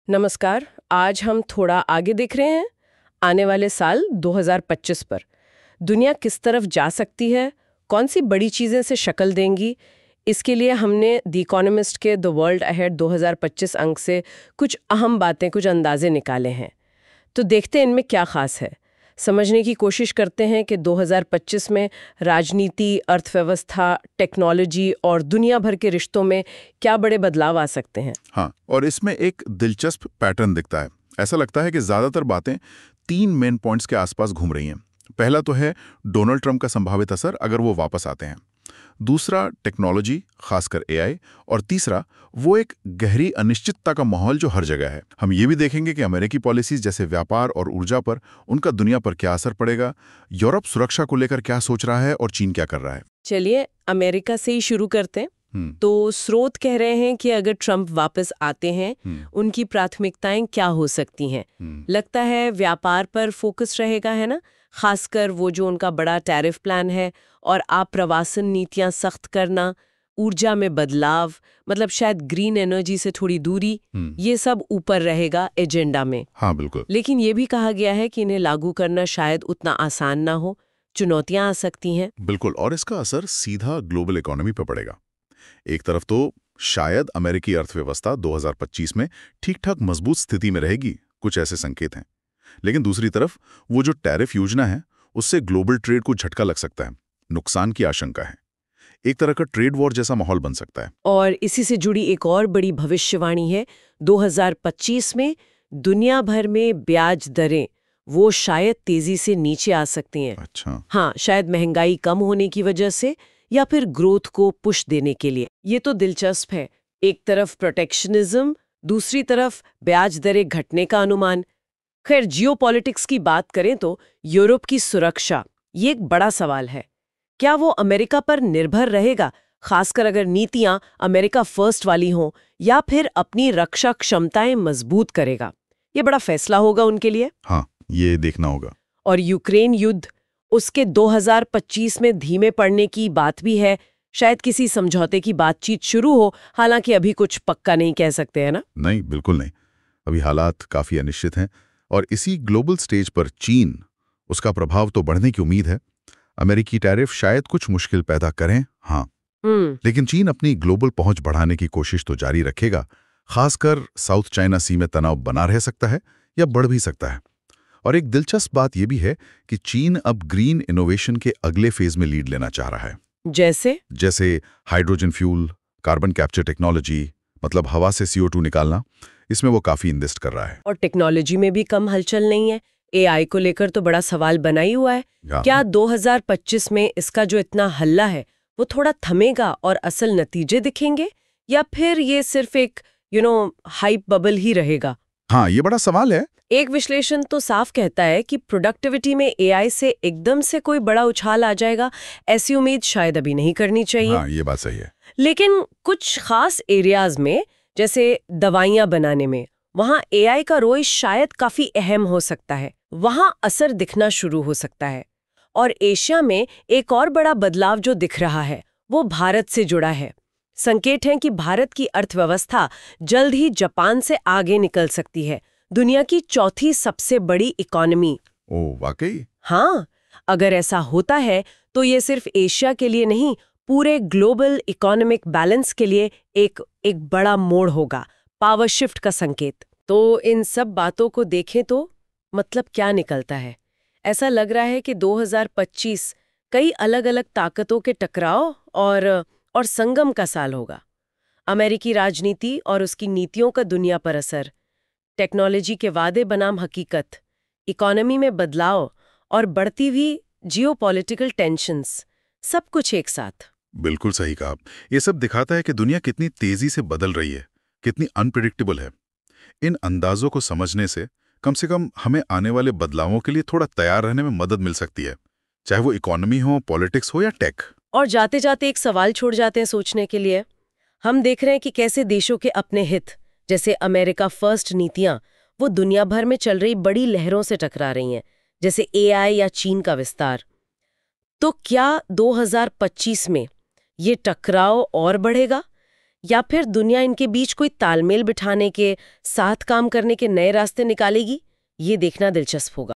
नमस्कार। आज हम थोड़ा आगे देख रहे हैं आने वाले साल 2025 पर। दुनिया किस तरफ जा सकती है, कौन सी बड़ी चीज़ें से शक्ल देंगी। इसके लिए हमने द इकोनॉमिस्ट के द वर्ल्ड अहेड 2025 अंक से कुछ अहम बातें, कुछ अंदाजे निकाले हैं। तो देखते हैं इनमें क्या खास है। समझने की कोशिश करते हैं कि 2025 में राजनीति, अर्थव्यवस्था, टेक्नोलॉजी और दुनिया भर के रिश्तों में क्या बड़े बदलाव आ सकते हैं। हाँ, और इसमें एक दिलचस्प पैटर्न दिखता है। ऐसा लगता है कि ज्यादातर बातें 3 मेन पॉइंट्स के आसपास घूम रही हैं। पहला तो है डोनाल्ड ट्रंप का संभावित असर अगर वो वापस आते हैं। दूसरा टेक्नोलॉजी, खासकर एआई। और तीसरा वो एक गहरी अनिश्चितता का माहौल जो हर जगह है। हम ये भी देखेंगे कि अमेरिकी पॉलिसीज जैसे व्यापार और ऊर्जा पर उनका दुनिया पर क्या असर पड़ेगा, यूरोप सुरक्षा को लेकर क्या सोच रहा है और चीन क्या कर रहा है। चलिए अमेरिका से ही शुरू करते हैं। तो स्रोत कह रहे हैं कि अगर ट्रंप वापस आते हैं, उनकी प्राथमिकताएं क्या हो सकती हैं। लगता है व्यापार पर फोकस रहेगा, है ना, खासकर वो जो उनका बड़ा टैरिफ प्लान है और आप्रवासन नीतियां सख्त करना, ऊर्जा में बदलाव, मतलब शायद ग्रीन एनर्जी से थोड़ी दूरी, ये सब ऊपर रहेगा एजेंडा में। हाँ बिल्कुल। लेकिन ये भी कहा गया है कि इन्हें लागू करना शायद उतना आसान ना हो, चुनौतियां आ सकती हैं। बिल्कुल, और इसका असर सीधा ग्लोबल इकोनॉमी पर पड़ेगा। एक तरफ तो शायद अमेरिकी अर्थव्यवस्था 2025 में ठीक-ठाक मजबूत स्थिति में रहेगी, कुछ ऐसे संकेत हैं। लेकिन दूसरी तरफ वो जो टैरिफ योजना है, उससे ग्लोबल ट्रेड को झटका लग सकता है, नुकसान की आशंका है। एक तरह का ट्रेड वॉर जैसा माहौल बन सकता है। और इसी से जुड़ी एक और बड़ी भविष्यवाणी है, 2025 में दुनिया भर में ब्याज दरें वो शायद तेजी से नीचे आ सकती हैं। अच्छा। हाँ, शायद महंगाई कम होने की वजह से या फिर ग्रोथ को पुश देने के लिए। ये तो दिलचस्प है। एक तरफ प्रोटेक्शनिज्म, दूसरी तरफ ब्याज दरें घटने का अनुमान। खैर, जियोपॉलिटिक्स की बात करें तो यूरोप की सुरक्षा ये एक बड़ा सवाल है। क्या वो अमेरिका पर निर्भर रहेगा, खासकर अगर नीतियां अमेरिका फर्स्ट वाली हों, या फिर अपनी रक्षा क्षमताएं मजबूत करेगा? ये बड़ा फैसला होगा उनके लिए। हाँ, ये देखना होगा। और यूक्रेन युद्ध, उसके 2025 में धीमे पड़ने की बात भी है। शायद किसी समझौते की बातचीत शुरू हो, हालांकि अभी कुछ पक्का नहीं कह सकते, है ना? नहीं, बिल्कुल नहीं। अभी हालात काफी अनिश्चित हैं। और इसी ग्लोबल स्टेज पर चीन, उसका प्रभाव तो बढ़ने की उम्मीद है। अमेरिकी टैरिफ शायद कुछ मुश्किल पैदा करें, हाँ, लेकिन चीन अपनी ग्लोबल पहुंच बढ़ाने की कोशिश तो जारी रखेगा। खासकर साउथ चाइना सी में तनाव बना रह सकता है या बढ़ भी सकता है। और एक दिलचस्प बात यह भी है कि चीन अब ग्रीन इनोवेशन के अगले फेज में लीड लेना चाह रहा है। जैसे hydrogen fuel, carbon capture technology, मतलब हवा से CO2 निकालना, इसमें वो काफी इन्वेस्ट कर रहा है। और टेक्नोलॉजी में भी कम हलचल नहीं है। एआई को लेकर तो बड़ा सवाल बना ही हुआ है। क्या 2025 में इसका जो इतना हल्ला है वो थोड़ा थमेगा और असल नतीजे दिखेंगे, या फिर ये सिर्फ एक हाइप बबल ही रहेगा? हाँ, ये बड़ा सवाल है। एक विश्लेषण तो साफ कहता है कि प्रोडक्टिविटी में एआई से एकदम से कोई बड़ा उछाल आ जाएगा, ऐसी उम्मीद शायद अभी नहीं करनी चाहिए। हाँ, ये बात सही है। लेकिन कुछ खास एरियाज में, जैसे दवाइयां बनाने में, वहां एआई का रोल शायद काफी अहम हो सकता है। वहां असर दिखना शुरू हो सकता है। और एशिया में एक और बड़ा बदलाव जो दिख रहा है वो भारत से जुड़ा है। संकेत हैं कि भारत की अर्थव्यवस्था जल्द ही जापान से आगे निकल सकती है, दुनिया की चौथी सबसे बड़ी इकोनॉमी। ओह, वाकई? हाँ, अगर ऐसा होता है तो ये सिर्फ एशिया के लिए नहीं, पूरे ग्लोबल इकोनॉमिक बैलेंस के लिए एक बड़ा मोड़ होगा, पावर शिफ्ट का संकेत। तो इन सब बातों को देखें तो मतलब क्या निकलता है? ऐसा लग रहा है कि 2025 कई अलग अलग ताकतों के टकराव और संगम का साल होगा। अमेरिकी राजनीति और उसकी नीतियों का दुनिया पर असर, टेक्नोलॉजी के वादे बनाम हकीकत, इकोनॉमी में बदलाव और बढ़ती हुई जियोपॉलिटिकल टेंशन्स, सब कुछ एक साथ। बिल्कुल सही कहा। ये सब दिखाता है कि दुनिया कितनी तेजी से बदल रही है, कितनी अनप्रेडिक्टेबल है। इन अंदाजों को समझने से कम हमें आने वाले बदलावों के लिए थोड़ा तैयार रहने में मदद मिल सकती है, चाहे वो इकोनॉमी हो, पॉलिटिक्स हो या टेक। और जाते जाते एक सवाल छोड़ जाते हैं सोचने के लिए। हम देख रहे हैं कि कैसे देशों के अपने हित, जैसे अमेरिका फर्स्ट नीतियां, वो दुनिया भर में चल रही बड़ी लहरों से टकरा रही हैं, जैसे एआई या चीन का विस्तार। तो क्या 2025 में ये टकराव और बढ़ेगा, या फिर दुनिया इनके बीच कोई तालमेल बिठाने के, साथ काम करने के नए रास्ते निकालेगी? ये देखना दिलचस्प होगा।